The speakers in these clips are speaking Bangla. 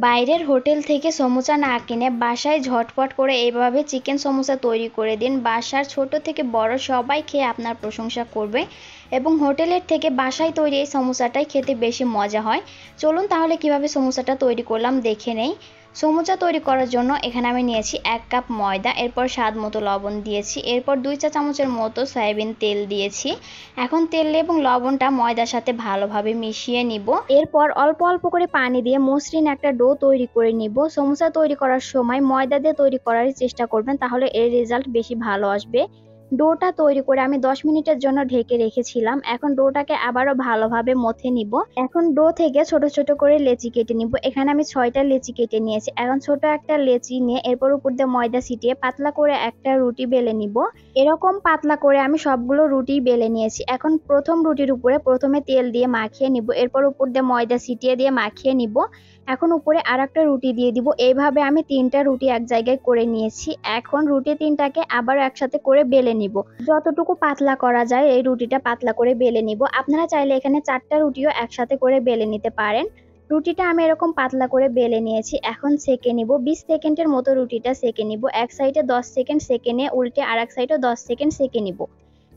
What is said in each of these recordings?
বাইরের হোটেল থেকে সমোসা না কিনে বাসায় ঝটপট করে এইভাবে চিকেন সমোসা তৈরি করে দিন। বাসার ছোট থেকে বড় সবাই খেয়ে আপনার প্রশংসা করবে এবং হোটেলের থেকে বাসায় তৈরি এই সমোসাটাই খেতে বেশি মজা হয়। চলুন তাহলে কিভাবে সমোসাটা তৈরি করলাম দেখে নেই। সমোসা তৈরি করার জন্য এখানে আমি নিয়েছি 1 কাপ ময়দা, এরপর স্বাদ মতো লবণ দিয়েছি, এরপর 2 চা চামচের মতো সয়াবিন তেল দিয়েছি। এখন তেল এবং লবণটা ময়দার সাথে ভালোভাবে মিশিয়ে নিব। এরপর অল্প অল্প করে পানি দিয়ে মসৃণ একটা ডো তৈরি করে নিব। সমোসা তৈরি করার সময় ময়দা দিয়ে তৈরি করার চেষ্টা করবেন, তাহলে এর রেজাল্ট বেশি ভালো আসবে। ডোটা তৈরি করে আমি 10 মিনিটের জন্য ঢেকে রেখেছিলাম। এখন ডোটাকে আবারও ভালোভাবে মথে নিব। এখন ডো থেকে ছোট ছোট করে লেচি কেটে নিব। এখানে আমি 6টা লেচি কেটে নিয়েছি। এখন ছোট একটা লেচি নিয়ে এরপর উপর দিয়ে ময়দা ছিটিয়ে পাতলা করে একটা রুটি বেলে নিব। এরকম পাতলা করে আমি সবগুলো রুটি বেলে নিয়েছি। এখন প্রথম রুটির উপরে প্রথমে তেল দিয়ে মাখিয়ে নিব, এরপর উপর দিয়ে ময়দা ছিটিয়ে দিয়ে মাখিয়ে নিব। এখন উপরে আরেকটা রুটি দিয়ে দিব। এইভাবে আমি 3টা রুটি এক জায়গায় করে নিয়েছি। এখন রুটি 3টাকে আবার একসাথে করে বেলে নিব। যতটুকু পাতলা করা যায় এই রুটিটা পাতলা করে বেলে নিব। আপনারা চাইলে এখানে 4টা রুটিও একসাথে করে বেলে নিতে পারেন। রুটিটা আমি এরকম পাতলা করে বেলে নিয়েছি। এখন সেকে নিব। 20 সেকেন্ডের মতো রুটিটা সেকে নিব। এক সাইডে 10 সেকেন্ড সেকে নিয়ে উল্টে আরেক সাইডে 10 সেকেন্ড সেকে নিব।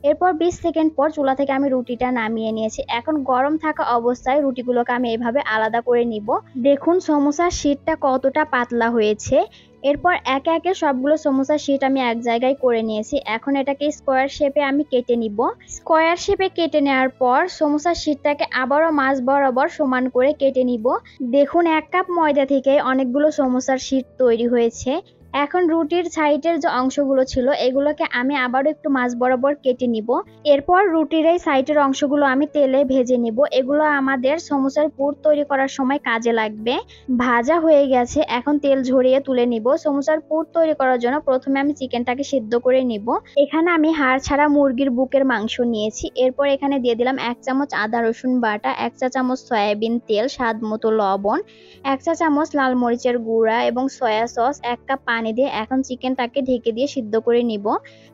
এরপর 20 সেকেন্ড পর চুলা থেকে আমি রুটিটা নামিয়ে নিয়েছি। এখন গরম থাকা অবস্থায় রুটিগুলোকে আমি এভাবে আলাদা করে নিব। দেখুন সমোসার শীটটা কতটা পাতলা হয়েছে। এরপর একে একে সবগুলো সমোসার শীট আমি এক জায়গায় করে নিয়েছি। এখন এটাকে স্কোয়ার শেপে আমি কেটে নিব। স্কোয়ার শেপে কেটে নেওয়ার পর সমোসার শীটটাকে আবারও মাঝ বরাবর সমান করে কেটে নিব। দেখুন 1 কাপ ময়দা থেকে অনেকগুলো সমোসার শীট তৈরি হয়েছে। এখন রুটির সাইডের যে অংশগুলো ছিল এগুলোকে আমি আবারও একটু মাঝ বরাবর কেটে নিব। এরপর রুটির এই সাইডের অংশগুলো আমি তেলে ভেজে নিব। এগুলো আমাদের সমোসার পুর তৈরি করার সময় কাজে লাগবে। ভাজা হয়ে গেছে, এখন তেল ঝরিয়ে তুলে নিব। সমোসার পুর তৈরি করার জন্য প্রথমে আমি চিকেনটাকে সিদ্ধ করে নিব। এখানে আমি হাড় ছাড়া মুরগির বুকের মাংস নিয়েছি। এরপর এখানে দিয়ে দিলাম 1 চামচ আদা রসুন বাটা, 1 চা চামচ সয়াবিন তেল, স্বাদ মতো লবণ, 1 চা চামচ লাল মরিচের গুঁড়া এবং সয়া সস, 1 কাপ পানি দিয়ে এখন চিকেনটাকে ঢেকে দিয়ে সিদ্ধ করে নিব।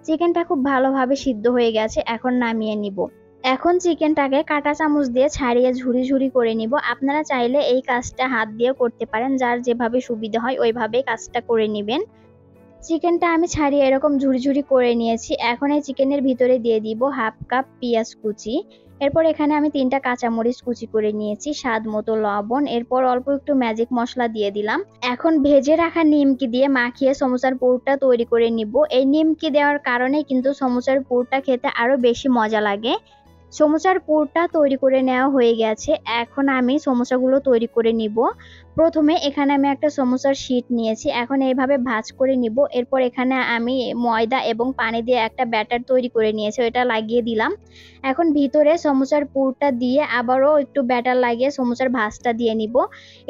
চিকেনটা খুব ভালোভাবে সিদ্ধ হয়ে গেছে, এখন নামিয়ে নিব। এখন চিকেনটাকে কাঁটা চামচ দিয়ে ছাড়িয়ে ঝুরি ঝুরি করে নিব। আপনারা চাইলে এই কাজটা হাত দিয়েও করতে পারেন, যার যেভাবে সুবিধা হয় ওইভাবেই কাজটা করে নেবেন। চিকেনটা আমি ছাড়িয়ে এরকম ঝুরি ঝুরি করে নিয়েছি। এখন এই চিকেনের ভিতরে দিয়ে দিব 1/2 কাপ পেঁয়াজ কুচি। এরপর এখানে আমি 3টা কাঁচামরিচ কুচি করে নিয়েছি, স্বাদ মতো লবণ, এরপর অল্প একটু ম্যাজিক মশলা দিয়ে দিলাম। এখন ভেজে রাখা নিমকি দিয়ে মাখিয়ে সমোসার পুরটা তৈরি করে নিব। এই নিমকি দেওয়ার কারণে কিন্তু সমোসার পুরটা খেতে আরো বেশি মজা লাগে। সমোসার পুরটা তৈরি করে নেওয়া হয়ে গেছে। এখন আমি সমোসাগুলো তৈরি করে নিব। প্রথমে এখানে আমি একটা সমোসার শীট নিয়েছি। এখন এইভাবে ভাঁজ করে নিব। এরপর এখানে আমি ময়দা এবং পানি দিয়ে একটা ব্যাটার তৈরি করে নিয়েছি, ওটা লাগিয়ে দিলাম। এখন ভিতরে সমোসার পুরটা দিয়ে আবারও একটু ব্যাটার লাগিয়ে সমোসার ভাঁজটা দিয়ে নিব।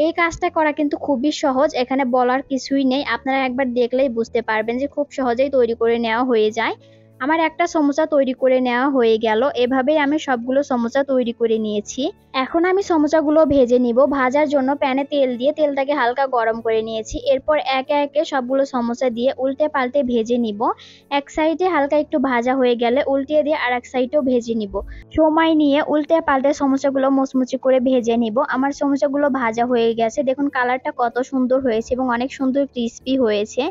এই কাজটা করা কিন্তু খুবই সহজ, এখানে বলার কিছুই নেই। আপনারা একবার দেখলেই বুঝতে পারবেন যে খুব সহজেই তৈরি করে নেওয়া হয়ে যায়। আমার একটা সমোসা তৈরি করে নেওয়া হয়ে গেল। এভাবেই আমি সবগুলো সমোসা তৈরি করে নিয়েছি। এখন আমি সমোসাগুলো ভেজে নিব। ভাজার জন্য প্যানে তেল দিয়ে তেলটাকে হালকা গরম করে নিয়েছি। এরপর একে একে সবগুলো সমোসা দিয়ে উল্টে পাল্টে ভেজে নিব। এক সাইডে হালকা একটু ভাজা হয়ে গেলে উল্টিয়ে দিয়ে আর এক সাইডেও ভেজে নিব। সময় নিয়ে উল্টে পাল্টে সমোসাগুলো মুচমুচে করে ভেজে নিব। আমার সমোসাগুলো ভাজা হয়ে গেছে। দেখুন কালারটা কত সুন্দর হয়েছে এবং অনেক সুন্দর ক্রিস্পি হয়েছে।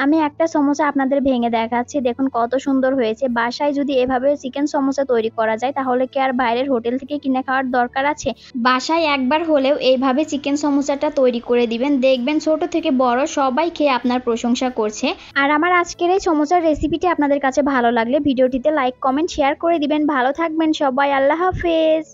আমি একটা সমোসা আপনাদের ভেঙে দেখাচ্ছি, দেখুন কত সুন্দর হয়েছে। বাসায় যদি এভাবে চিকেন সমোসা তৈরি করা যায় তাহলে কি আর বাইরের হোটেল থেকে কিনে খাওয়ার দরকার আছে? বাসায় একবার হলেও এইভাবে চিকেন সমোসাটা তৈরি করে দিবেন, দেখবেন ছোট থেকে বড় সবাই খেয়ে আপনার প্রশংসা করছে। আর আমার আজকের এই সমোসার রেসিপিটি আপনাদের কাছে ভালো লাগলে ভিডিওটিতে লাইক কমেন্ট শেয়ার করে দিবেন। ভালো থাকবেন সবাই, আল্লাহ হাফেজ।